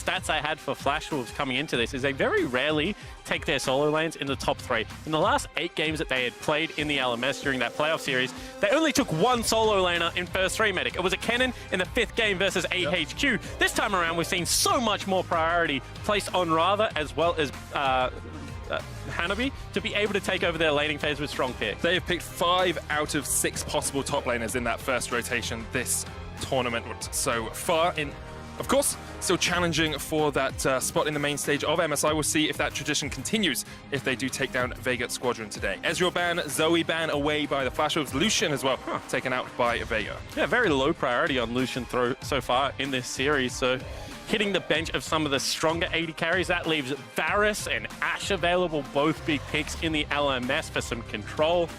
stats I had for Flash Wolves coming into this is they very rarely take their solo lanes in the top 3. In the last 8 games that they had played in the LMS during that playoff series, they only took 1 solo laner in first 3 medic. It was a Kennen in the 5th game versus AHQ. This time around, we've seen so much more priority placed on Rather as well as Hanabi to be able to take over their laning phase with strong picks. They have picked 5 out of 6 possible top laners in that first rotation this tournament so far. Of course, still challenging for that spot in the main stage of MSI. We'll see if that tradition continues if they do take down Vega Squadron today. Ezreal ban, Zoe ban away by the Flash Wolves, Lucian as well, taken out by Vega. Yeah, very low priority on Lucian so far in this series, so hitting the bench of some of the stronger AD carries. That leaves Varus and Ashe available, both big picks in the LMS for some control.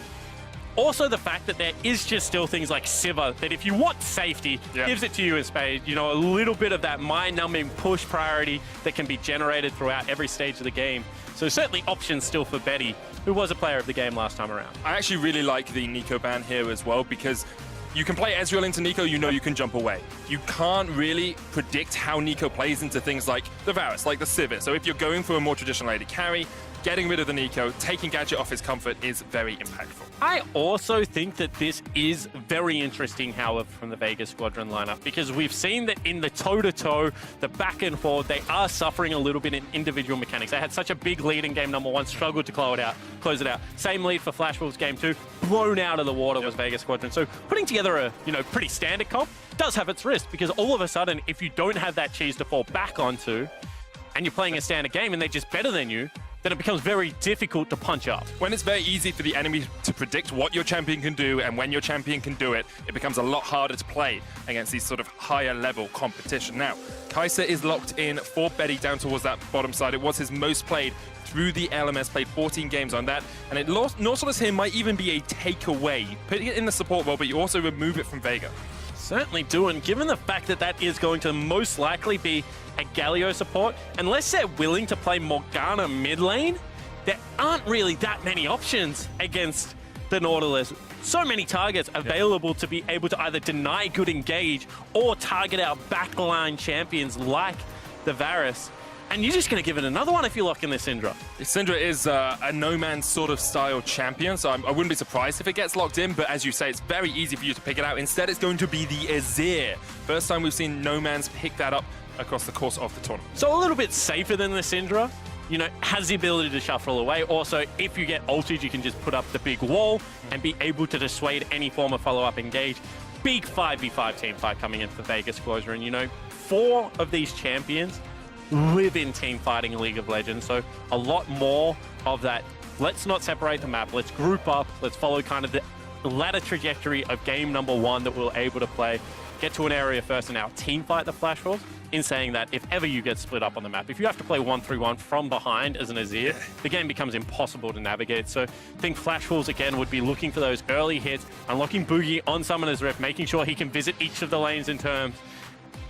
Also, the fact that there is just still things like Sivir, that if you want safety, gives it to you in spades. You know, a little bit of that mind-numbing push priority that can be generated throughout every stage of the game. So certainly options still for Betty, who was a player of the game last time around. I actually really like the Nico ban here as well, because you can play Ezreal into Nico, you know you can jump away. You can't really predict how Nico plays into things like the Varus, like the Sivir. So if you're going for a more traditional AD carry, getting rid of the Nico, taking Gadget off his comfort is very impactful. I also think that this is very interesting, however, from the Vega Squadron lineup, because we've seen that in the toe-to-toe, the back and forth, they are suffering a little bit in individual mechanics. They had such a big lead in game number 1, struggled to close it out. Same lead for Flash Wolves game 2, blown out of the water was Vega Squadron. So putting together a pretty standard comp does have its risk, because all of a sudden, if you don't have that cheese to fall back onto, and you're playing a standard game and they're just better than you, then it becomes very difficult to punch up. When it's very easy for the enemy to predict what your champion can do and when your champion can do it, it becomes a lot harder to play against these sort of higher level competition. Now, Kai'Sa is locked in for Betty down towards that bottom side. It was his most played through the LMS, played 14 games on that, and it Nautilus here might even be a takeaway. Put it in the support role, but you also remove it from Vega. Certainly do, and given the fact that that is going to most likely be a Galio support, unless they're willing to play Morgana mid lane, there aren't really that many options against the Nautilus. So many targets available to be able to either deny good engage or target our backline champions like the Varus. And you're just going to give it another one if you lock in this Syndra. Syndra is a no-man sort of style champion, so I wouldn't be surprised if it gets locked in, but as you say, it's very easy for you to pick it out. Instead, it's going to be the Azir. First time we've seen no-mans pick that up across the course of the tournament. So a little bit safer than the Syndra. You know, has the ability to shuffle away. Also, if you get ulted, you can just put up the big wall and be able to dissuade any form of follow-up engage. Big 5v5 team fight coming in for Vega Squadron. You know, 4 of these champions live in team fighting in League of Legends, so a lot more of that. Let's not separate the map. Let's group up. Let's follow kind of the ladder trajectory of game number 1 that we're able to play. Get to an area first and now team fight the Flash Wolves. In saying that, if ever you get split up on the map, if you have to play 1-3-1 from behind as an Azir, the game becomes impossible to navigate. So I think Flash Wolves, again, would be looking for those early hits, unlocking Boogie on Summoner's Rift, making sure he can visit each of the lanes in turns,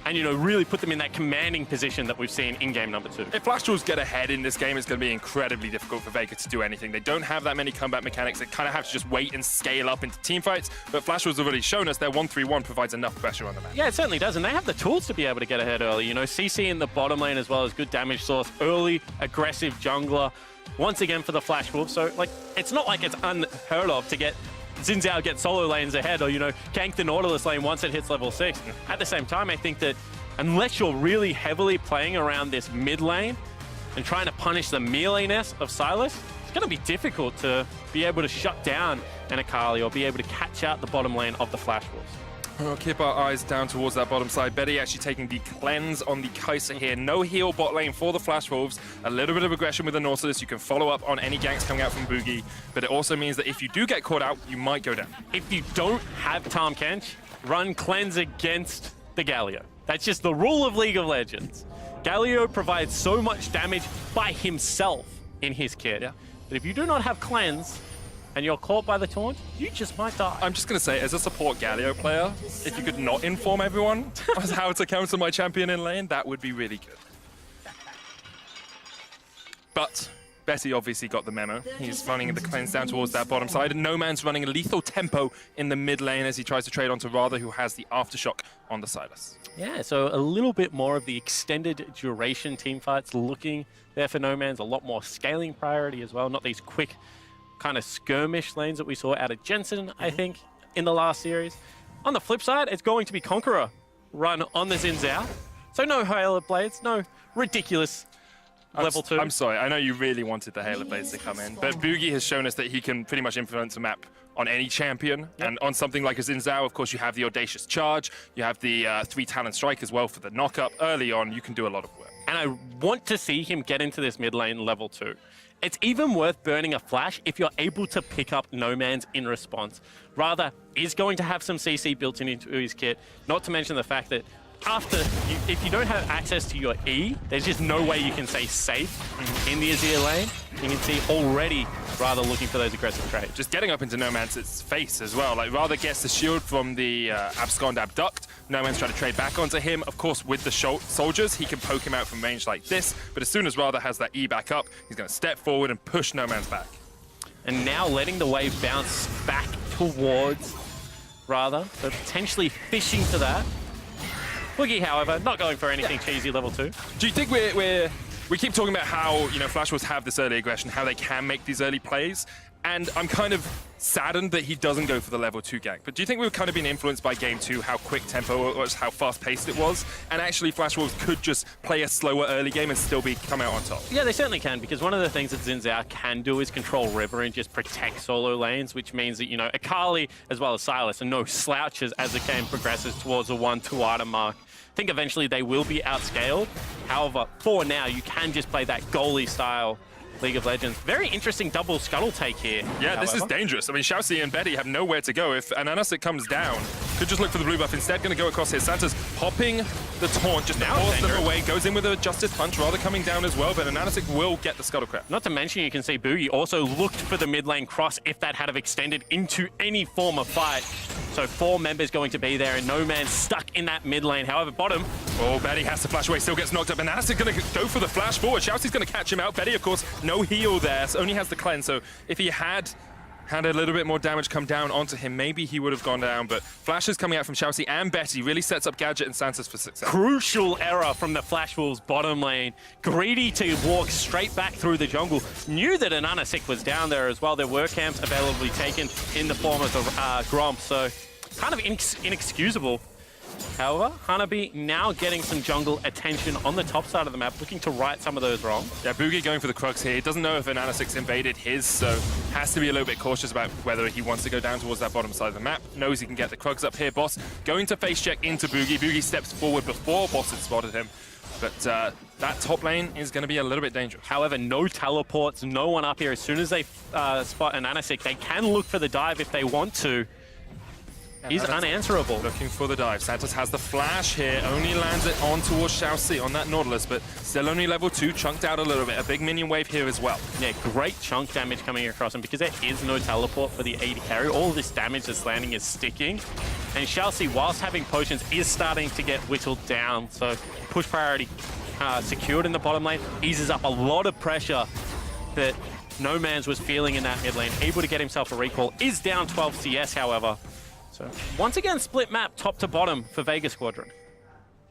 and, you know, really put them in that commanding position that we've seen in game number 2. If Flash Wolves get ahead in this game, it's going to be incredibly difficult for Vega to do anything. They don't have that many combat mechanics. They kind of have to just wait and scale up into team fights. But Flash Wolves have already shown us their 1-3-1 provides enough pressure on the map. Yeah, it certainly does. And they have the tools to be able to get ahead early. You know, CC in the bottom lane as well as good damage source, early, aggressive jungler. Once again for the Flash Wolves. So, like, it's not like it's unheard of to get Xin Zhao get solo lanes ahead or, you know, gank the Nautilus lane once it hits level 6. At the same time, I think that unless you're really heavily playing around this mid lane and trying to punish the melee-ness of Sylas, it's going to be difficult to be able to shut down an Akali or be able to catch out the bottom lane of the Flash Wolves. We'll keep our eyes down towards that bottom side. Betty actually taking the cleanse on the Kai'Sa here. No heal bot lane for the Flash Wolves. A little bit of aggression with the Nautilus. You can follow up on any ganks coming out from Boogie, but it also means that if you do get caught out, you might go down. If you don't have Tahm Kench, run cleanse against the Galio. That's just the rule of League of Legends. Galio provides so much damage by himself in his kit. Yeah. But if you do not have cleanse and you're caught by the taunt, you just might die. I'm just going to say, as a support Galio player, if you could not inform everyone as how to counter my champion in lane, that would be really good. But Betty obviously got the memo. He's running the cleanse down towards that bottom side, and No Man's running a lethal tempo in the mid lane as he tries to trade onto Rather, who has the Aftershock on the Silas. Yeah, so a little bit more of the extended duration team fights looking there for No Man's, a lot more scaling priority as well, not these quick kind of skirmish lanes that we saw out of Jensen, I think, in the last series. On the flip side, it's going to be Conqueror run on the Xin Zhao. So no Halo Blades, no ridiculous level 2. I'm sorry, I know you really wanted the Halo Blades to come in, but Boogie has shown us that he can pretty much influence a map on any champion, and on something like a Xin Zhao, of course, you have the Audacious Charge, you have the 3 Talent Strike as well for the knock-up. Early on, you can do a lot of work. And I want to see him get into this mid lane level 2. It's even worth burning a flash if you're able to pick up No Man's in response. Rather, is going to have some CC built into his kit, not to mention the fact that if you don't have access to your E, there's just no way you can stay safe in the Azir lane. You can see already Rather looking for those aggressive trades. Just getting up into No Man's face as well. Like, Rather gets the shield from the Abscond Abduct. No Man's trying to trade back onto him. Of course, with the soldiers, he can poke him out from range like this. But as soon as Rather has that E back up, he's going to step forward and push No Man's back. And now letting the wave bounce back towards Rather, so potentially fishing for that. Boogie, however, not going for anything cheesy level 2. Do you think we keep talking about how, you know, Flash Wolves have this early aggression, how they can make these early plays, and I'm kind of saddened that he doesn't go for the level 2 gank. But do you think we've kind of been influenced by game 2, how quick tempo it was, how fast-paced it was, and actually Flash Wolves could just play a slower early game and still come out on top? Yeah, they certainly can, because one of the things that Xin Zhao can do is control River and just protect solo lanes, which means that, you know, Akali as well as Silas are no slouches as the game progresses towards the 1-2 item mark. I think eventually they will be outscaled. However, for now, you can just play that goalie style League of Legends. Very interesting double scuttle take here. Yeah, this is dangerous. I mean, Xiaoxi and Betty have nowhere to go. If an Anasik comes down, could just look for the blue buff. Instead, going to go across here. Santa's popping the taunt, just now force them away. Goes in with a Justice Punch, Rather coming down as well, but an Anasik will get the Scuttlecraft. Not to mention, you can see Boogie also looked for the mid lane cross if that had have extended into any form of fight. So 4 members going to be there, and No Man's stuck in that mid lane. However, bottom. Oh, Betty has to flash away, still gets knocked up, and Anasik going to go for the flash forward. Xiaoxi's going to catch him out. Betty, of course, no heal there, so only has the cleanse. So if he had a little bit more damage come down onto him, maybe he would have gone down, but flashes coming out from Xiaoxi and Betty really sets up Gadget and Santos for success. Crucial error from the Flash Wolves bottom lane. Greedy to walk straight back through the jungle. Knew that an Anasik was down there as well. There were camps availably taken in the form of the Gromp, so kind of inexcusable. However, Hanabi now getting some jungle attention on the top side of the map, looking to right some of those wrongs. Yeah, Boogie going for the Crux here. He doesn't know if an Anasik's invaded his, so has to be a little bit cautious about whether he wants to go down towards that bottom side of the map. Knows he can get the Crux up here. Boss going to face check into Boogie. Boogie steps forward before Boss had spotted him. But that top lane is going to be a little bit dangerous. However, no teleports, no one up here. As soon as they spot an Anasik, they can look for the dive if they want to. He's unanswerable. Looking for the dive. Santos has the flash here. Only lands it on towards Xiaoxi on that Nautilus, but still only level 2. Chunked out a little bit. A big minion wave here as well. Yeah, great chunk damage coming across him because there is no teleport for the AD carry. All this damage that's landing is sticking. And Xiaoxi, whilst having potions, is starting to get whittled down. So push priority secured in the bottom lane. Eases up a lot of pressure that No Man's was feeling in that mid lane. Able to get himself a recall. Is down 12 CS, however. So once again, split map top to bottom for Vega Squadron.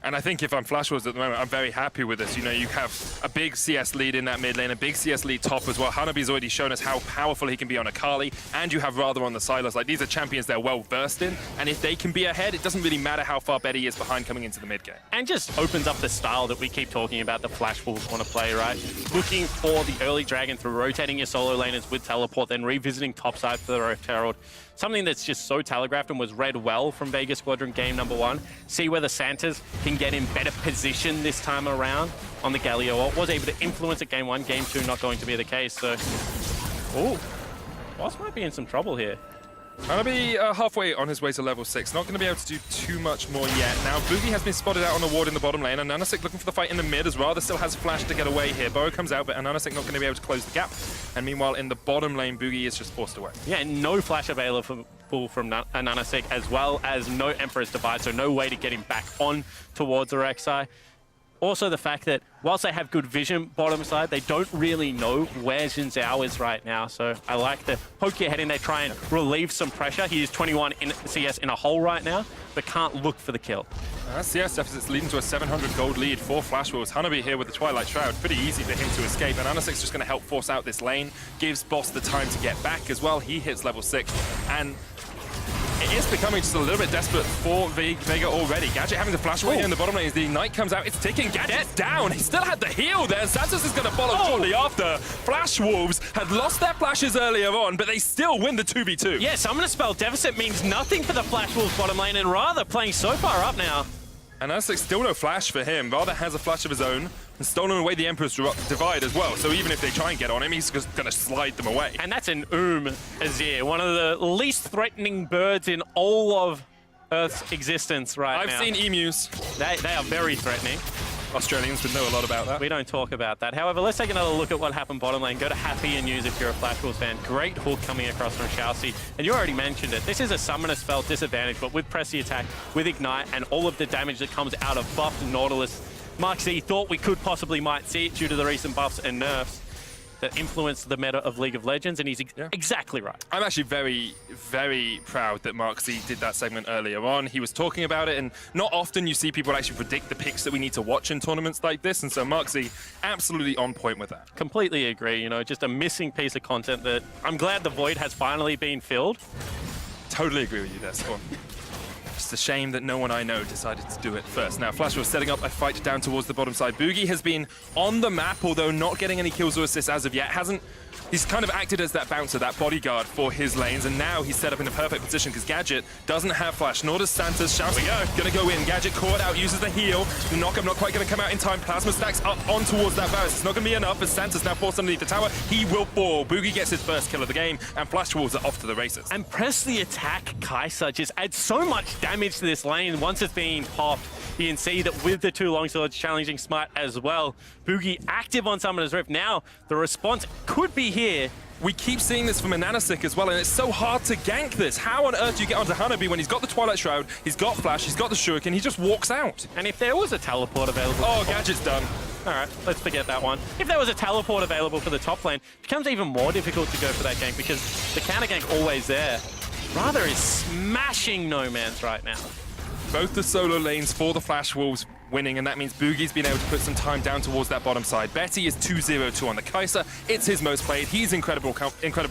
And I think if I'm Flash Wolves at the moment, I'm very happy with this. You know, you have a big CS lead in that mid lane, a big CS lead top as well. Hanabi's already shown us how powerful he can be on Akali, and you have Rather on the Silas. Like, these are champions they're well versed in, and if they can be ahead, it doesn't really matter how far Betty is behind coming into the mid game. And just opens up the style that we keep talking about the Flash Wolves want to play, right? Looking for the early dragon through rotating your solo laners with teleport, then revisiting topside for the Rift Herald. Something that's just so telegraphed and was read well from Vega Squadron game number 1. See whether Santas can get in better position this time around on the Galio. Was able to influence at game 1, game 2 not going to be the case. So, oh, Boss might be in some trouble here. Hanabi halfway on his way to level 6. Not going to be able to do too much more yet. Now, Boogie has been spotted out on the ward in the bottom lane, and Anasik looking for the fight in the mid as well. There still has Flash to get away here. Burrow comes out, but Anasik not going to be able to close the gap. And meanwhile, in the bottom lane, Boogie is just forced away. Yeah, and no Flash available from Anasik, as well as no Emperor's Divide, so no way to get him back on towards the Rek'Sai. Also the fact that whilst they have good vision bottom side, they don't really know where Xin Zhao is right now. So I like to poke your head in there, try and relieve some pressure. He is 21 in CS in a hole right now, but can't look for the kill. CS deficit's leading to a 700 gold lead for Flash Wolves. Hanabi here with the Twilight Shroud. Pretty easy for him to escape, and Anasik's just going to help force out this lane. Gives Boss the time to get back as well. He hits level 6, and it is becoming just a little bit desperate for Vega already. Gadget having to flash away here in the bottom lane as the Ignite comes out. It's ticking. Gadget's down. He still had the heal there. Santos is going to follow shortly after. Flash Wolves had lost their flashes earlier on, but they still win the 2v2. Yeah, Summoner Spell deficit means nothing for the Flash Wolves bottom lane, and Rather playing so far up now. And Anasik's still no flash for him. Rather has a flash of his own and stolen away the Emperor's Divide as well. So even if they try and get on him, he's just going to slide them away. And that's an Azir, one of the least threatening birds in all of Earth's existence right now. I've seen emus. They are very threatening. Australians would know a lot about that. We don't talk about that. However, let's take another look at what happened bottom lane. Go to Happy and News if you're a Flash Wolves fan. Great hook coming across from Shalcy. And you already mentioned it. This is a Summoner Spell disadvantage, but with Press the Attack, with Ignite, and all of the damage that comes out of buffed Nautilus, Mark Z thought we could possibly might see it due to the recent buffs and nerfs that influenced the meta of League of Legends, and he's exactly right. I'm actually very, very proud that Mark Z did that segment earlier on. He was talking about it, and not often you see people actually predict the picks that we need to watch in tournaments like this, and so Mark Z absolutely on point with that. Completely agree. You know, just a missing piece of content that I'm glad the void has finally been filled. Totally agree with you there, Spawn. Just a shame that no one I know decided to do it first. Now, Flash was setting up a fight down towards the bottom side. Boogie has been on the map, although not getting any kills or assists as of yet. He's kind of acted as that bouncer, that bodyguard for his lanes, and now he's set up in a perfect position because Gadget doesn't have flash, nor does Santos. Shouts gonna go in. Gadget caught out, uses the heal. The knock-up not quite gonna come out in time. Plasma stacks up on towards that Varus. It's not gonna be enough as Santos now forced underneath the tower. He will fall. Boogie gets his first kill of the game, and Flash Wolves are off to the races. And Press the Attack Kai'Sa just adds so much damage to this lane once it's being popped. You can see that with the two longswords challenging Smite as well. Boogie active on Summoner's Rift. Now, the response could be here. We keep seeing this from Ananasik as well, and it's so hard to gank this. How on earth do you get onto Hanabi when he's got the Twilight Shroud, he's got Flash, he's got the Shuriken, he just walks out? And if there was a teleport available... Oh, Gadget's done. All right, let's forget that one. If there was a teleport available for the top lane, it becomes even more difficult to go for that gank because the counter gank always there. Rather is smashing No Man's right now. Both the solo lanes for the Flash Wolves winning, and that means Boogie's been able to put some time down towards that bottom side. Betty is 2-0-2 on the Kai'Sa. It's his most played. He's incredibly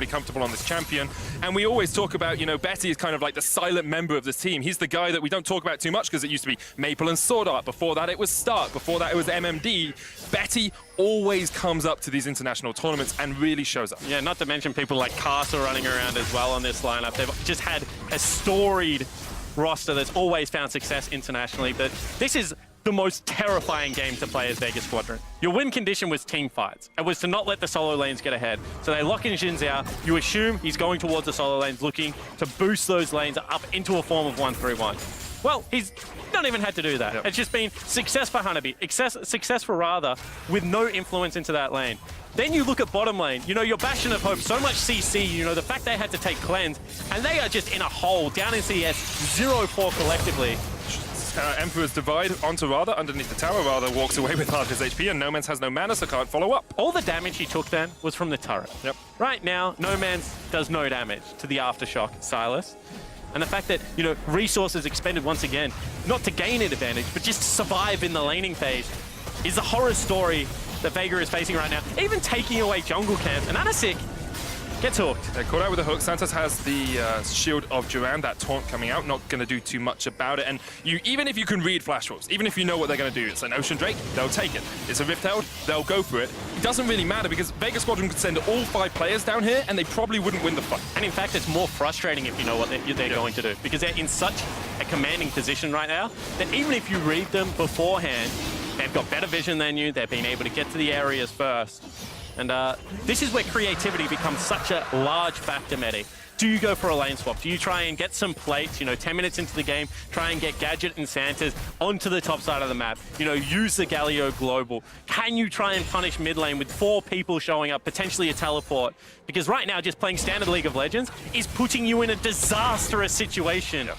comfortable on this champion. And we always talk about, you know, Betty is kind of like the silent member of this team. He's the guy that we don't talk about too much because it used to be Maple and Sword Art. Before that, it was Stark. Before that, it was MMD. Betty always comes up to these international tournaments and really shows up. Yeah, not to mention people like Castle running around as well on this lineup. They've just had a storied roster that's always found success internationally, but this is the most terrifying game to play as Vega Squadron. Your win condition was team fights. It was to not let the solo lanes get ahead. So they lock in Xin Zhao. You assume he's going towards the solo lanes, looking to boost those lanes up into a form of 1-3-1. Well, he's not even had to do that. Yep. It's just been success for Hanabi, success for Rather, with no influence into that lane. Then you look at bottom lane, you know, your Bastion of Hope, so much CC, you know, the fact they had to take cleanse, and they are just in a hole, down in CS, 0-4 collectively. Emperor's Divide onto Rather underneath the tower. Rather walks away with half his HP, and No Man's has no mana, so can't follow up. All the damage he took then was from the turret. Yep. Right now, No Man's does no damage to the Aftershock Silas. And the fact that, you know, resources expended once again, not to gain an advantage, but just to survive in the laning phase, is the horror story that Vega is facing right now. Even taking away jungle camps, and Anasik gets hooked. They're caught out with a hook. Santos has the Shield of Duran, that taunt coming out, not going to do too much about it. And even if you can read Flash Wolves, even if you know what they're going to do, it's an Ocean Drake, they'll take it. It's a Rift Herald, they'll go for it. It doesn't really matter because Vega Squadron could send all 5 players down here and they probably wouldn't win the fight. And in fact, it's more frustrating if you know what they're going to do, because they're in such a commanding position right now that even if you read them beforehand, they've got better vision than you, they've been able to get to the areas first. And this is where creativity becomes such a large factor, Medi. Do you go for a lane swap? Do you try and get some plates, you know, 10 minutes into the game, try and get Gadget and Santos onto the top side of the map, you know, use the Galio Global? Can you try and punish mid lane with 4 people showing up, potentially a teleport? Because right now, just playing standard League of Legends is putting you in a disastrous situation.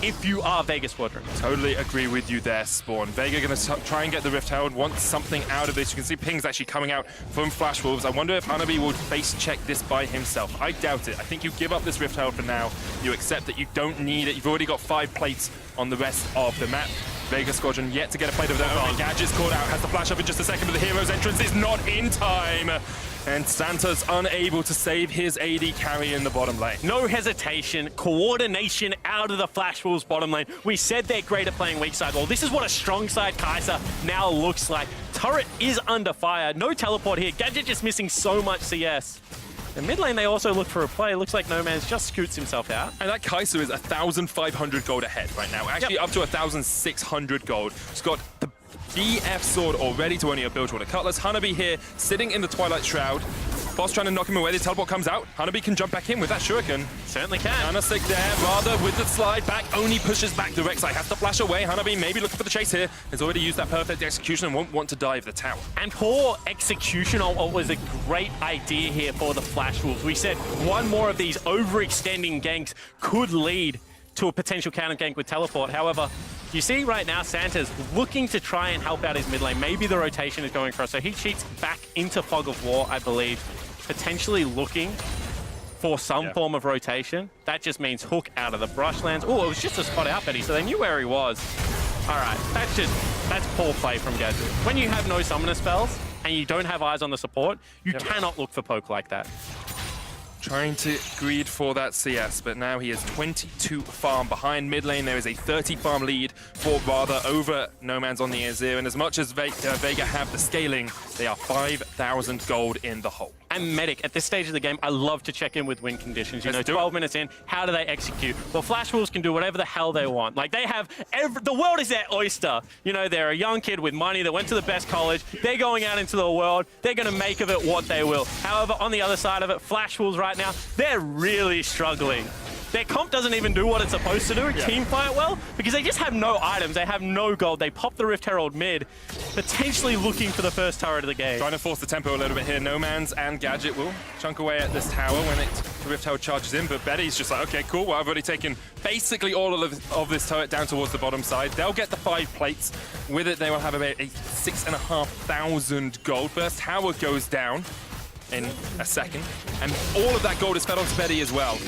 if you are Vega Squadron. Totally agree with you there, Spawn. Vega going to try and get the Rift Herald, wants something out of this. You can see pings actually coming out from Flash Wolves. I wonder if Hanabi will face check this by himself. I doubt it. I think you give up this Rift Herald for now. You accept that you don't need it. You've already got 5 plates on the rest of the map. Vega Squadron yet to get a plate of their own. Gadget's caught out, has the flash up in just a second, but the hero's entrance is not in time. And Santa's unable to save his AD carry in the bottom lane. No hesitation, coordination out of the Flash Wolves bottom lane. We said they're great at playing weak side. Well, this is what a strong side Kai'Sa now looks like. Turret is under fire. No teleport here. Gadget just missing so much CS. In mid lane, they also look for a play. Looks like No Man's just scoots himself out. And that Kai'Sa is 1,500 gold ahead right now. Actually, up to 1,600 gold. He's got the DF sword already to only a build toward a Cutlass. Hanabi here, sitting in the Twilight Shroud. Boss trying to knock him away. The teleport comes out. Hanabi can jump back in with that shuriken. Certainly can. Anasik there, rather with the slide back, only pushes back. The Rek'Sai has to flash away. Hanabi maybe looking for the chase here. Has already used that perfect execution and won't want to dive the tower. And poor execution on what was a great idea here for the Flash Wolves. We said one more of these overextending ganks could lead to a potential counter gank with teleport. However, you see right now Santa's looking to try and help out his mid lane. Maybe the rotation is going across. So he cheats back into Fog of War, I believe, potentially looking for some form of rotation. That just means hook out of the brushlands. Oh, it was just a spot out, Betty, so they knew where he was. All right, that's poor play from Gadget. When you have no summoner spells and you don't have eyes on the support, you cannot look for poke like that. Trying to greed for that CS, but now he is 22 farm behind mid lane. There is a 30 farm lead for Rather over No Man's on the Azir, and as much as Vega have the scaling, they are 5,000 gold in the hole. And Medic, at this stage of the game, I love to check in with win conditions. You know, 12 minutes in, how do they execute? Well, Flash Wolves can do whatever the hell they want. Like, they have the world is their oyster. You know, they're a young kid with money that went to the best college. They're going out into the world. They're going to make of it what they will. However, on the other side of it, Flash Wolves right now, they're really struggling. Their comp doesn't even do what it's supposed to do, team fight well, because they just have no items, they have no gold. They pop the Rift Herald mid, potentially looking for the first turret of the game. Trying to force the tempo a little bit here. No Man's and Gadget will chunk away at this tower when the Rift Herald charges in, but Betty's just like, okay, cool, well, I've already taken basically all of this turret down towards the bottom side. They'll get the 5 plates. With it, they will have about a 6,500 gold. First tower goes down in a second, and all of that gold is fed onto Betty as well.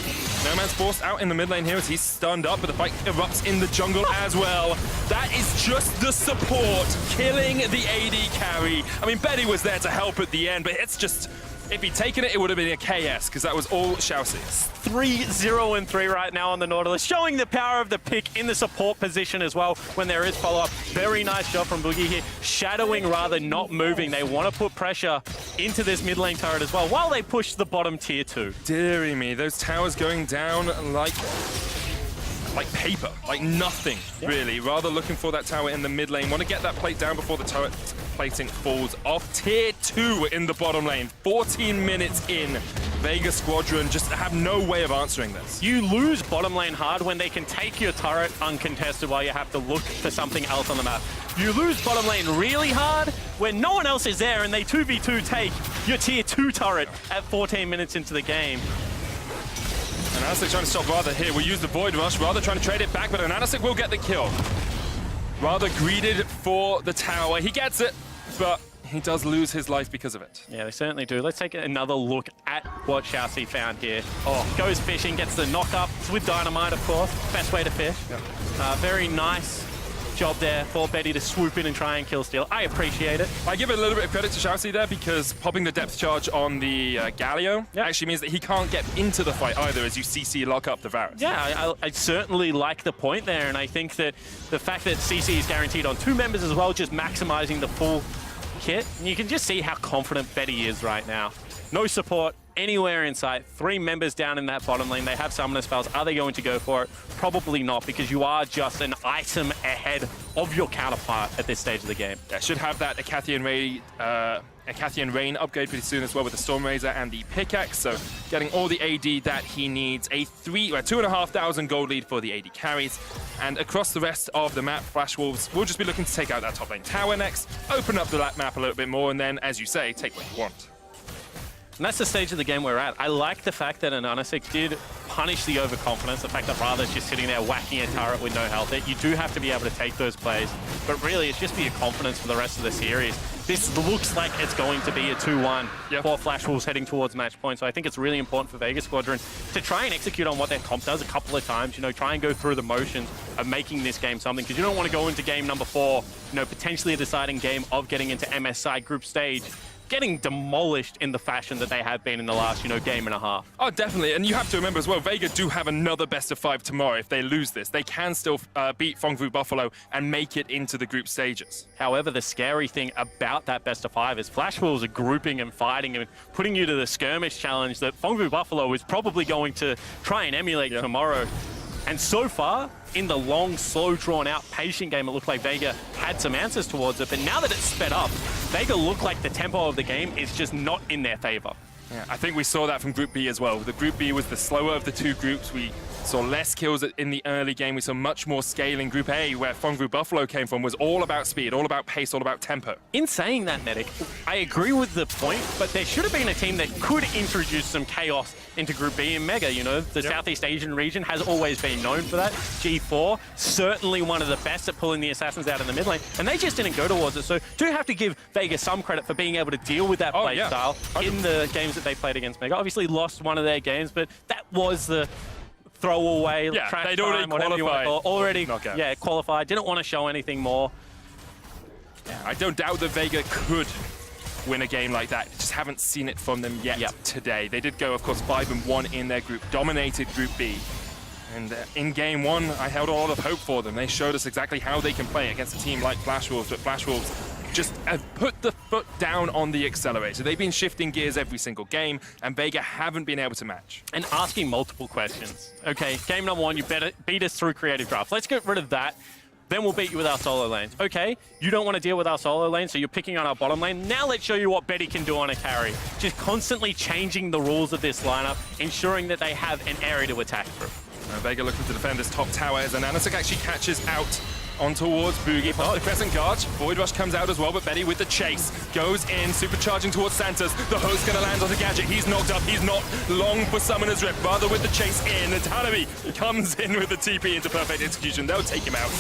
No Man's forced out in the mid lane here as he's stunned up, but the fight erupts in the jungle as well. That is just the support killing the AD carry. I mean, Betty was there to help at the end, but it's just, if he'd taken it, it would have been a KS, because that was all Xiaoxi. 3-0-3 right now on the Nautilus, showing the power of the pick in the support position as well when there is follow-up. Very nice job from Boogie here, shadowing rather, not moving. They want to put pressure into this mid lane turret as well, while they push the bottom tier 2. Deary me, those towers going down like paper, like nothing, really. Rather looking for that tower in the mid lane. Want to get that plate down before the turret plating falls off. Tier 2 in the bottom lane. 14 minutes in. Vega Squadron just have no way of answering this. You lose bottom lane hard when they can take your turret uncontested while you have to look for something else on the map. You lose bottom lane really hard when no one else is there and they 2v2 take your tier 2 turret at 14 minutes into the game. And Anasik trying to stop Rather here. We'll use the Void Rush. Rather trying to trade it back, but Anasik will get the kill. Rather greeded for the tower. He gets it, but he does lose his life because of it. Yeah, they certainly do. Let's take another look at what Xiaoxi found here. Oh, goes fishing, gets the knock up. It's with Dynamite, of course. Best way to fish. Very nice job there for Betty to swoop in and try and kill steal. I appreciate it. I give a little bit of credit to Xiaoxi there, because popping the depth charge on the Galio actually means that he can't get into the fight either as you CC lock up the Varus. Yeah, I certainly like the point there, and I think that the fact that CC is guaranteed on 2 members as well, just maximizing the full kit, and you can just see how confident Betty is right now. No support anywhere in sight. 3 members down in that bottom lane. They have summoner spells. Are they going to go for it? Probably not, because you are just an item ahead of your counterpart at this stage of the game. Yeah, should have that Acathian Rain upgrade pretty soon as well with the Storm Razor and the pickaxe. So getting all the AD that he needs. A 2,500 gold lead for the AD carries. And across the rest of the map, Flash Wolves will just be looking to take out that top lane tower next, open up the map a little bit more, and then, as you say, take what you want. And that's the stage of the game we're at. I like the fact that an Anasik did punish the overconfidence, the fact that Ratha's just sitting there whacking a turret with no health. You do have to be able to take those plays, but really it's just for your confidence for the rest of the series. This looks like it's going to be a 2-1 for Flash Wolves heading towards match point. So I think it's really important for Vega Squadron to try and execute on what their comp does a couple of times. You know, try and go through the motions of making this game something, because you don't want to go into game number 4, you know, potentially a deciding game of getting into MSI group stage, getting demolished in the fashion that they have been in the last, you know, game and a half. Oh, definitely. And you have to remember as well, Vega do have another best of 5 tomorrow. If they lose this, they can still beat Fongfu Buffalo and make it into the group stages. However, the scary thing about that best of 5 is Flash Wolves are grouping and fighting and putting you to the skirmish challenge that Fongfu Buffalo is probably going to try and emulate tomorrow. And so far, in the long, slow, drawn-out, patient game, it looked like Vega had some answers towards it. But now that it's sped up, Vega look like the tempo of the game is just not in their favor. Yeah, I think we saw that from Group B as well. The Group B was the slower of the two groups. We saw less kills in the early game. We saw much more scale in Group A, where Fongfu Buffalo came from, was all about speed, all about pace, all about tempo. In saying that, Medic, I agree with the point, but there should have been a team that could introduce some chaos into Group B and Mega. You know, the Southeast Asian region has always been known for that. G4, certainly one of the best at pulling the assassins out in the mid lane, and they just didn't go towards it. So do have to give Vega some credit for being able to deal with that play style in the games that they played against Mega. Obviously lost one of their games, but that was the throwaway, trash they'd time, already qualified, didn't want to show anything more. I don't doubt that Vega could win a game like that. Just haven't seen it from them yet today. They did go, of course, 5-1 in their group, dominated Group B. And in game 1, I held a lot of hope for them. They showed us exactly how they can play against a team like Flash Wolves, but Flash Wolves just have put the foot down on the accelerator. They've been shifting gears every single game, and Vega haven't been able to match. And asking multiple questions. Okay, game number 1, you better beat us through creative draft. Let's get rid of that. Then we'll beat you with our solo lanes. Okay, you don't want to deal with our solo lane, so you're picking on our bottom lane. Now let's show you what Betty can do on a carry. Just constantly changing the rules of this lineup, ensuring that they have an area to attack through. Vega looking to defend this top tower as Ananasik actually catches out on towards Boogie, past the Crescent Guard. Void Rush comes out as well, but Betty with the chase goes in, supercharging towards Santos. The host gonna land on the Gadget. He's knocked up. He's not long for Summoner's Rip. Rather with the chase in. And Tanabe comes in with the TP into perfect execution. They'll take him out.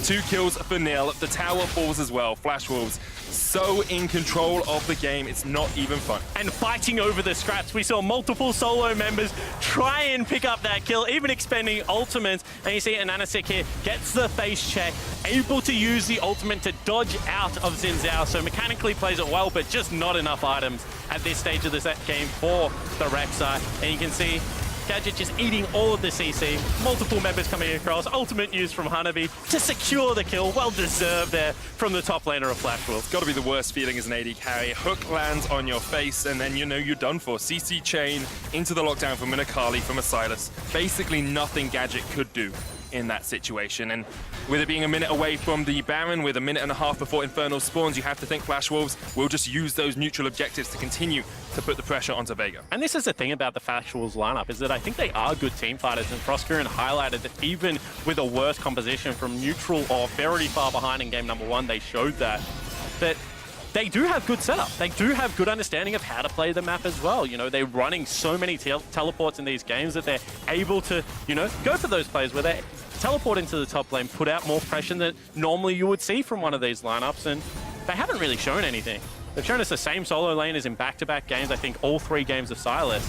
2 kills for nil. The tower falls as well. Flash Wolves so in control of the game, it's not even fun. And fighting over the scraps. We saw multiple solo members try and pick up that kill, even expending ultimates. And you see Ananasik here gets the face check, able to use the ultimate to dodge out of Xin Zhao. So mechanically plays it well, but just not enough items at this stage of the set game for the Rek'Sai. And you can see Gadget just eating all of the CC, multiple members coming across, ultimate use from Hanabi to secure the kill, well deserved there from the top laner of Flash Wolves. It's got to be the worst feeling as an AD carry. Hook lands on your face and then you know you're done for. CC chain into the lockdown from Minakali, from a Silas. Basically nothing Gadget could do in that situation. And with it being a minute away from the Baron, with a minute and a half before Infernal spawns, you have to think Flash Wolves will just use those neutral objectives to continue to put the pressure onto Vega. And this is the thing about the Flash Wolves lineup, is that I think they are good team fighters, and Frostgurn highlighted that even with a worse composition from neutral or very far behind in game number 1, they showed that they do have good setup. They do have good understanding of how to play the map as well. You know, they're running so many teleports in these games that they're able to, you know, go for those plays where they teleport into the top lane, put out more pressure than normally you would see from one of these lineups, and they haven't really shown anything. They've shown us the same solo lane as in back-to-back games, I think all 3 games of Silas.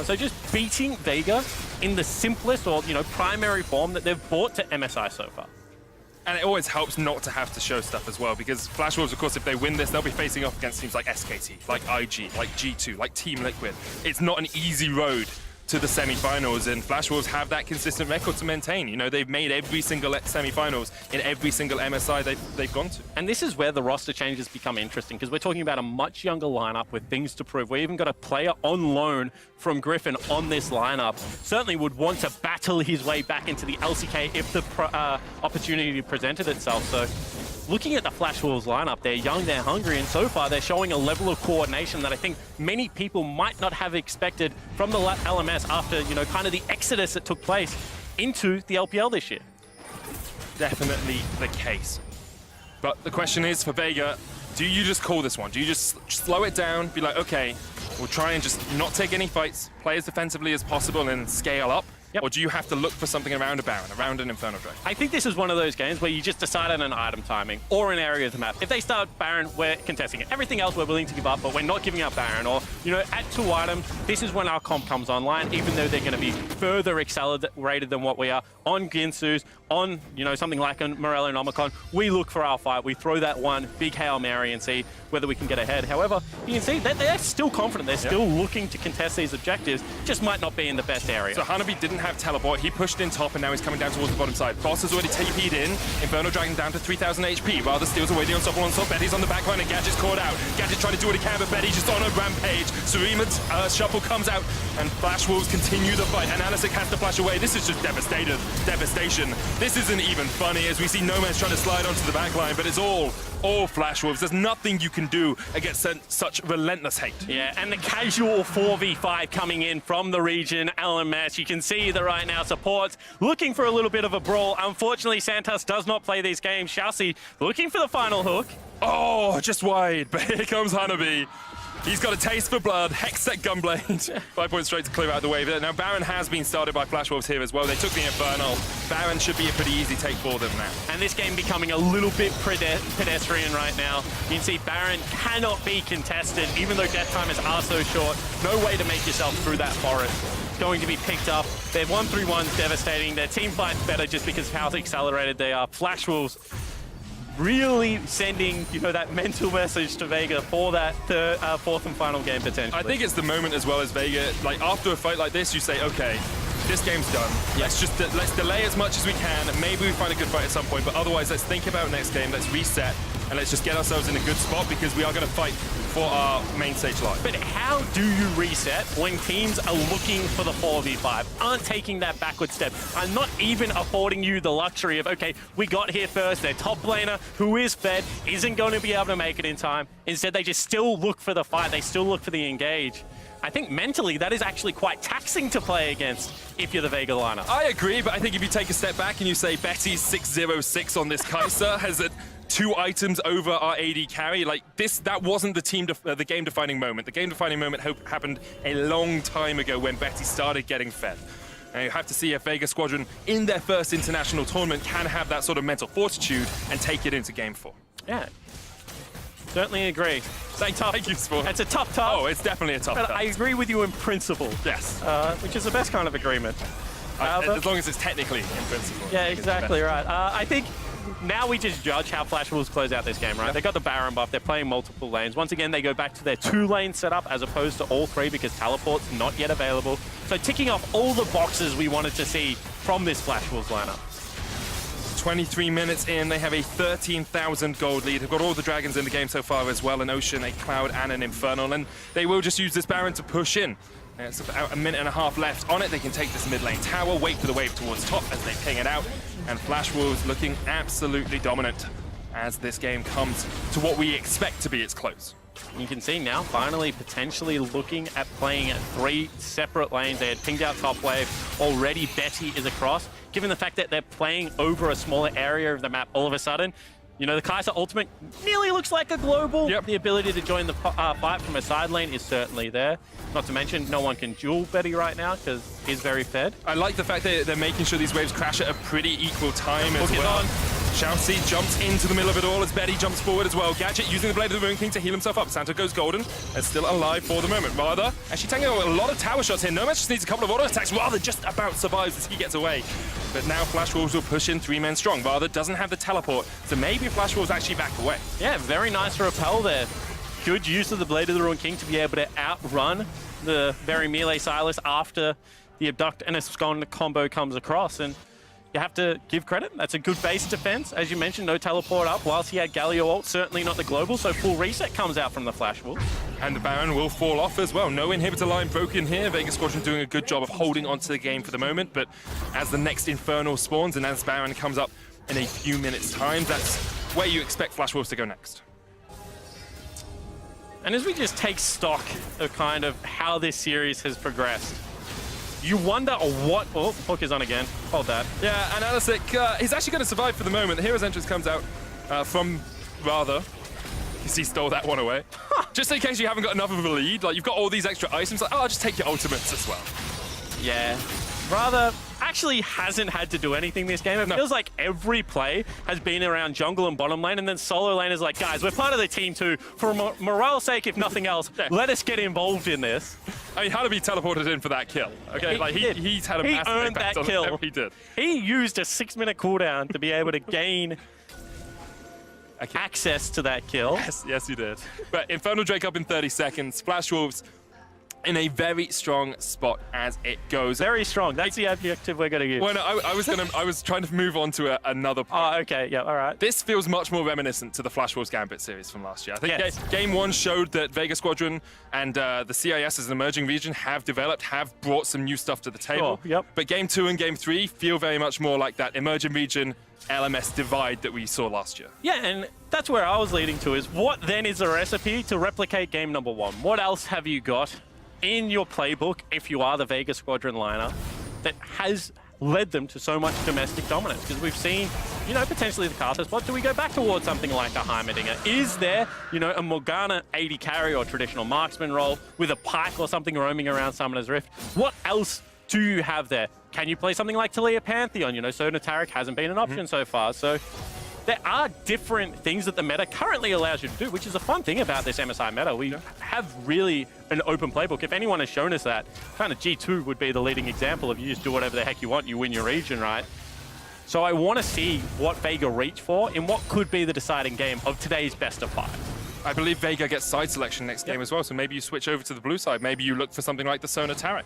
So just beating Vega in the simplest or, you know, primary form that they've brought to MSI so far. And it always helps not to have to show stuff as well, because Flash Wolves, of course, if they win this, they'll be facing off against teams like SKT, like IG, like G2, like Team Liquid. It's not an easy road to the semi-finals, and Flash Wolves have that consistent record to maintain. You know, they've made every single semi-finals in every single MSI they've gone to. And this is where the roster changes become interesting, because we're talking about a much younger lineup with things to prove. We even got a player on loan from Griffin on this lineup. Certainly would want to battle his way back into the LCK if the opportunity presented itself. So looking at the Flash Wolves lineup, they're young, they're hungry, and so far they're showing a level of coordination that I think many people might not have expected from the LMS after, you know, kind of the exodus that took place into the LPL this year. Definitely the case. But the question is, for Vega, do you just call this one? Do you just slow it down, be like, okay, we'll try and just not take any fights, play as defensively as possible, and then scale up? Yep. Or do you have to look for something around a Baron, around an Infernal Dragon? I think this is one of those games where you just decide on an item timing or an area of the map. If they start Baron, we're contesting it. Everything else we're willing to give up, but we're not giving up Baron. Or, you know, at 2 items, this is when our comp comes online, even though they're going to be further accelerated than what we are. On Ginsu's, on, you know, something like a Morello Nomicon, we look for our fight. We throw that one big Hail Mary and see whether we can get ahead. However, you can see that they're still confident. They're still looking to contest these objectives, just might not be in the best area. So Hanabi didn't have teleport. He pushed in top, and now he's coming down towards the bottom side. Boss has already TP'd in. Infernal Dragon down to 3,000 HP. Rather steals away the unstoppable onslaught. Betty's on the back line, and Gadget's caught out. Gadget's trying to do what he can, but Betty just on a rampage. Surima's shuffle comes out, and Flash Wolves continue the fight. And Analytic has to flash away. This is just devastation. This isn't even funny, as we see Nomad's trying to slide onto the back line, but it's all Flash Wolves. There's nothing you can do against such relentless hate. Yeah, and the casual 4v5 coming in from the region, LMS. You can see that right now supports looking for a little bit of a brawl. Unfortunately, Santos does not play these games. Chelsea looking for the final hook. Oh, just wide, but here comes Hanabi. He's got a taste for blood. Hextech Gunblade. 5 points straight to clear out the wave. Now, Baron has been started by Flash Wolves here as well. They took the Infernal. Baron should be a pretty easy take for them now. And this game becoming a little bit pedestrian right now. You can see Baron cannot be contested, even though death timers are so short. No way to make yourself through that forest. Going to be picked up. Their 1-3-1's devastating. Their team fight's better just because of how accelerated they are. Flash Wolves really sending, you know, that mental message to Vega for that fourth and final game potentially. I think it's the moment as well as Vega, like after a fight like this, you say, okay, this game's done. Yeah. Let's delay as much as we can. Maybe we find a good fight at some point, but otherwise, let's think about next game. Let's reset and let's just get ourselves in a good spot, because we are going to fight for our main stage live. But how do you reset when teams are looking for the 4v5, aren't taking that backward step, are not even affording you the luxury of, okay, we got here first, their top laner, who is fed, isn't going to be able to make it in time. Instead, they just still look for the fight, they still look for the engage. I think mentally that is actually quite taxing to play against if you're the Vega lineup. I agree, but I think if you take a step back and you say Betty's 606 on this Kai'Sa has 2 items over our AD carry, like this, that wasn't the game-defining moment. The game-defining moment happened a long time ago when Betty started getting fed. And you have to see if Vega Squadron in their first international tournament can have that sort of mental fortitude and take it into Game 4. Yeah. Certainly agree. Thank you, Sport. It's a tough task. Oh, it's definitely a tough task. I agree with you in principle. Yes. Which is the best kind of agreement. As long as it's technically in principle. Yeah, exactly right. I think now we just judge how Flash Wolves close out this game, right? They got the Baron buff, they're playing multiple lanes. Once again, they go back to their 2-lane setup as opposed to all 3 because teleport's not yet available. So ticking off all the boxes we wanted to see from this Flash Wolves lineup. 23 minutes in, they have a 13,000 gold lead. They've got all the dragons in the game so far as well, an Ocean, a Cloud, and an Infernal, and they will just use this Baron to push in. It's about a minute and a half left on it. They can take this mid lane tower, wait for the wave towards top as they ping it out, and Flash Wolves looking absolutely dominant as this game comes to what we expect to be its close. You can see now, finally, potentially looking at playing 3 separate lanes. They had pinged out top wave. Already Betty is across. Given the fact that they're playing over a smaller area of the map all of a sudden, you know, the Kai'Sa ultimate nearly looks like a global. Yep. The ability to join the fight from a side lane is certainly there. Not to mention, no one can duel Betty right now because he's very fed. I like the fact that they're making sure these waves crash at a pretty equal time as well. On. Shoutzy jumps into the middle of it all as Betty jumps forward as well. Gadget using the Blade of the Moon King to heal himself up. Santa goes golden and still alive for the moment. Rather, actually taking a lot of tower shots here. Nomad just needs a couple of auto attacks. Rather just about survives as he gets away. But now Flash Wolves will push in 3 men strong. Rather doesn't have the teleport, so maybe Flash Wolves actually back away. Yeah, very nice repel there. Good use of the Blade of the Ruin King to be able to outrun the very melee Silas after the Abduct and Escon combo comes across. And you have to give credit. That's a good base defense. As you mentioned, no teleport up. Whilst he had Galio ult, certainly not the global, so full reset comes out from the Flash Wolves. And the Baron will fall off as well. No inhibitor line broken here. Vega Squadron doing a good job of holding onto the game for the moment, but as the next Infernal spawns and as Baron comes up in a few minutes' time, that's where you expect Flash Wolves to go next. And as we just take stock of kind of how this series has progressed, you wonder what... Oh, hook is on again. Hold that. Yeah, and Analytic, he's actually going to survive for the moment. The Hero's Entrance comes out from Rather. Because he stole that one away. Just in case you haven't got enough of a lead, like you've got all these extra items, like, oh, I'll just take your ultimates as well. Yeah. rather actually hasn't had to do anything this game. It feels like every play has been around jungle and bottom lane, and then solo lane is like, guys, we're part of the team too. For morale's sake, if nothing else, let us get involved in this. I mean, Hanabi teleported in for that kill. Okay, he's had a massive impact on kill. whatever he did. He used a 6-minute cooldown to be able to gain access to that kill. Yes, he did. But Infernal Drake up in 30 seconds. Flash Wolves in a very strong spot as it goes. Very strong. That's the adjective we're going to use. Well, no, I was trying to move on to another point. Oh, okay. Yeah, all right. This feels much more reminiscent to the Flash Wolves Gambit series from last year. I think Yes. Game 1 showed that Vega Squadron and the CIS as an emerging region have developed, have brought some new stuff to the table. Sure, yep. But Game 2 and Game 3 feel very much more like that emerging region LMS divide that we saw last year. Yeah, and that's where I was leading to, is what then is a recipe to replicate game number 1? What else have you got in your playbook, if you are the Vega Squadron lineup, that has led them to so much domestic dominance? Because we've seen, you know, potentially the caster spot. Do we go back towards something like a Heimerdinger? Is there, you know, a Morgana 80 carry or traditional marksman role with a pike or something roaming around Summoner's Rift? What else do you have there? Can you play something like Talia Pantheon? You know, Sona Taric hasn't been an option so far. So there are different things that the meta currently allows you to do, which is a fun thing about this MSI meta. We have really an open playbook. If anyone has shown us that, kind of G2 would be the leading example of you just do whatever the heck you want, you win your region, right? So I want to see what Vega reach for in what could be the deciding game of today's best of 5. I believe Vega gets side selection next game as well, so maybe you switch over to the blue side. Maybe you look for something like the Sona Taric,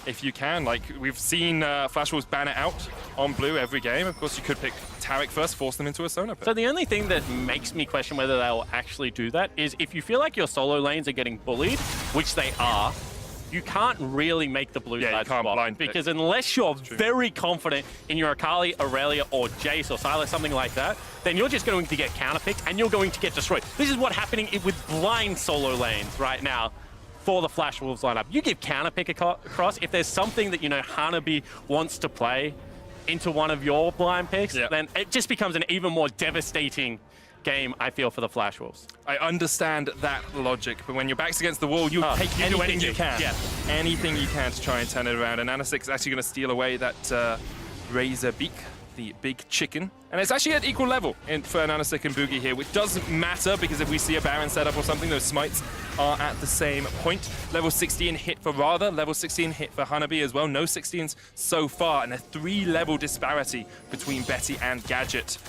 if you can. Like, we've seen Flash Wolves ban it out on blue every game. Of course, you could pick Taric first, force them into a Sona pit. So the only thing that makes me question whether they'll actually do that is if you feel like your solo lanes are getting bullied, which they are, you can't really make the blue side swap, because unless you're very confident in your Akali, Aurelia, or Jace, or Sylas, something like that, then you're just going to get counterpicked and you're going to get destroyed. This is what's happening with blind solo lanes right now for the Flash Wolves lineup. You give counterpick across. If there's something that, you know, Hanabi wants to play into one of your blind picks, then it just becomes an even more devastating game, I feel, for the Flash Wolves. I understand that logic, but when your back's against the wall, you take anything you can. Yeah. Anything you can to try and turn it around. And Anasik is actually going to steal away that Razor Beak, the big chicken. And it's actually at equal level for Anasik and Boogie here, which doesn't matter, because if we see a Baron setup or something, those smites are at the same point. Level 16 hit for Radha, level 16 hit for Hanabi as well. No 16s so far, and a 3-level disparity between Betty and Gadget.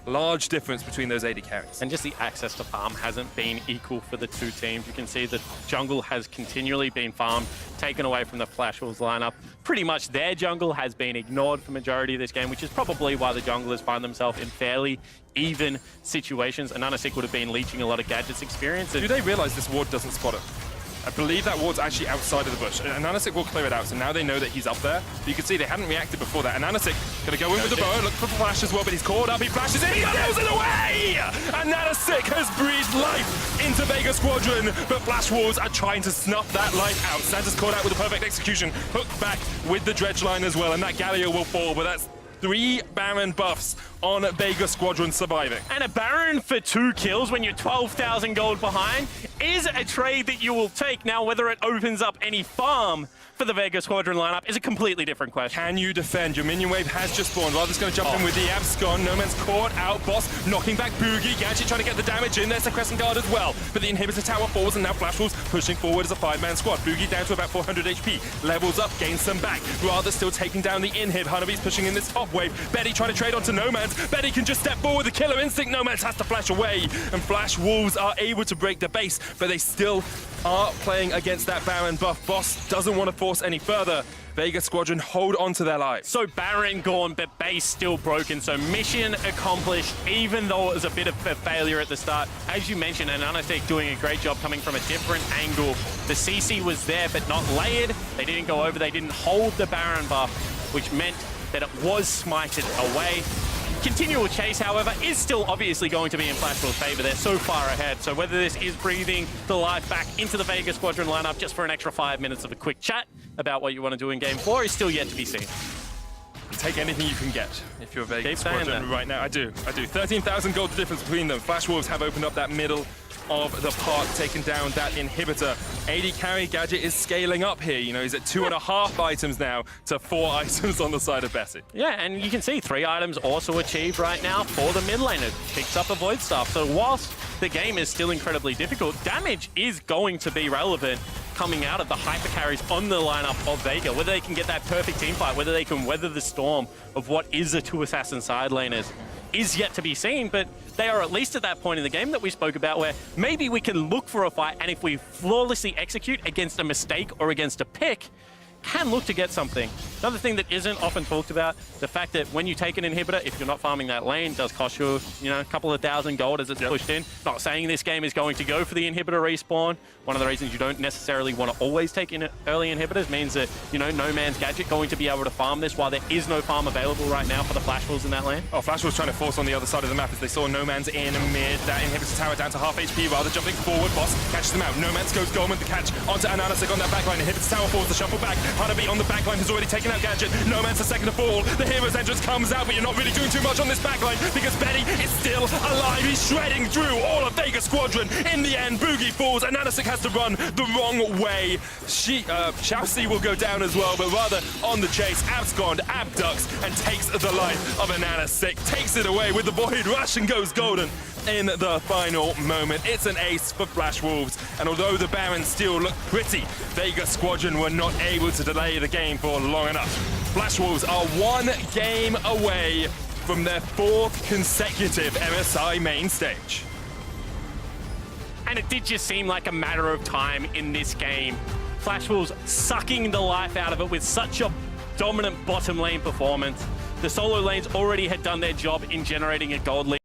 Large difference between those 80 carries. And just the access to farm hasn't been equal for the two teams. You can see the jungle has continually been farmed, taken away from the Flash Wolves lineup. Pretty much their jungle has been ignored for majority of this game, which is probably why the junglers find themselves in fairly even situations. And Anasik would have been leeching a lot of Gadget's experience. Do they realize this ward doesn't spot it? I believe that ward's actually outside of the bush. And Anasik will clear it out, so now they know that he's up there. But you can see they hadn't reacted before that. And Anasik gonna go in with the bow, look for Flash as well, but he's caught up, he flashes in, he throws it away! And Anasik has breathed life into Vega Squadron, but Flash Wolves are trying to snuff that life out. Santa's caught out with a perfect execution, hooked back with the dredge line as well, and that Galio will fall, but that's 3 Baron buffs on Vega Squadron surviving. And a Baron for 2 kills when you're 12,000 gold behind is a trade that you will take. Now, whether it opens up any farm for the Vega Squadron lineup is a completely different question. Can you defend? Your minion wave has just spawned. Radha's going to jump in with the Abscon. No Man's caught out. Boss knocking back Boogie. Gadget trying to get the damage in. There's a Crescent Guard as well. But the inhibitor tower falls, and now Flash Wolves pushing forward as a 5-man squad. Boogie down to about 400 HP. Levels up, gains some back. Radha still taking down the inhib. Hanabi's pushing in this top wave. Betty trying to trade onto Nomads. Betty can just step forward. The killer instinct. Nomads has to flash away. And Flash Wolves are able to break the base, but they still are playing against that Baron buff. Boss doesn't want to force any further. Vega Squadron hold on to their lives. So Baron gone, but base still broken. So mission accomplished, even though it was a bit of a failure at the start. As you mentioned, and Anasik doing a great job coming from a different angle. The CC was there, but not layered. They didn't go over, they didn't hold the Baron buff, which meant that it was smited away. Continual chase, however, is still obviously going to be in Flash Wolves' favor. They're so far ahead. So whether this is breathing the life back into the Vega Squadron lineup just for an extra 5 minutes of a quick chat about what you want to do in Game 4 is still yet to be seen. You take anything you can get if you're Vega Keep saying Squadron that. right now. I do. 13,000 gold difference between them. Flash Wolves have opened up that middle of the park, taking down that inhibitor. AD carry Gadget is scaling up here. You know, he's at 2.5 items now to 4 items on the side of Bessie. Yeah, and you can see 3 items also achieved right now for the mid laner. Picks up a Void Staff. So whilst the game is still incredibly difficult, damage is going to be relevant coming out of the hyper carries on the lineup of Vega. Whether they can get that perfect team fight, whether they can weather the storm of what is the 2 assassin side laners is yet to be seen, but they are at least at that point in the game that we spoke about where maybe we can look for a fight, and if we flawlessly execute against a mistake or against a pick, can look to get something. Another thing that isn't often talked about, the fact that when you take an inhibitor, if you're not farming that lane, does cost you, a couple of thousand gold as it's pushed in. Not saying this game is going to go for the inhibitor respawn. One of the reasons you don't necessarily want to always take in early inhibitors means that, No Man's Gadget going to be able to farm this while there is no farm available right now for the Flash Wolves in that lane. Oh, Flash was trying to force on the other side of the map as they saw No Man's in mid. That inhibitor tower down to half HP rather jumping forward. Boss catches them out. No Man's goes Goldman to catch onto Ananasik on that backline. Inhibits tower forwards to shuffle back. Hanabi on the backline has already taken out Gadget. No Man's the second to fall. The hero's entrance comes out, but you're not really doing too much on this backline because Betty is still alive. He's shredding through all of Vega Squadron. In the end, Boogie falls. Ananasik has to run the wrong way. Chelsea will go down as well, but rather on the chase, abscond, abducts, and takes the life of Ananasik. Takes it away with the Void Rush and goes golden in the final moment. It's an ace for Flash Wolves, and although the Barons still look pretty, Vega Squadron were not able to delay the game for long enough. Flash Wolves are 1 game away from their 4th consecutive MSI main stage. And it did just seem like a matter of time in this game. Flash Wolves sucking the life out of it with such a dominant bottom lane performance. The solo lanes already had done their job in generating a gold lead.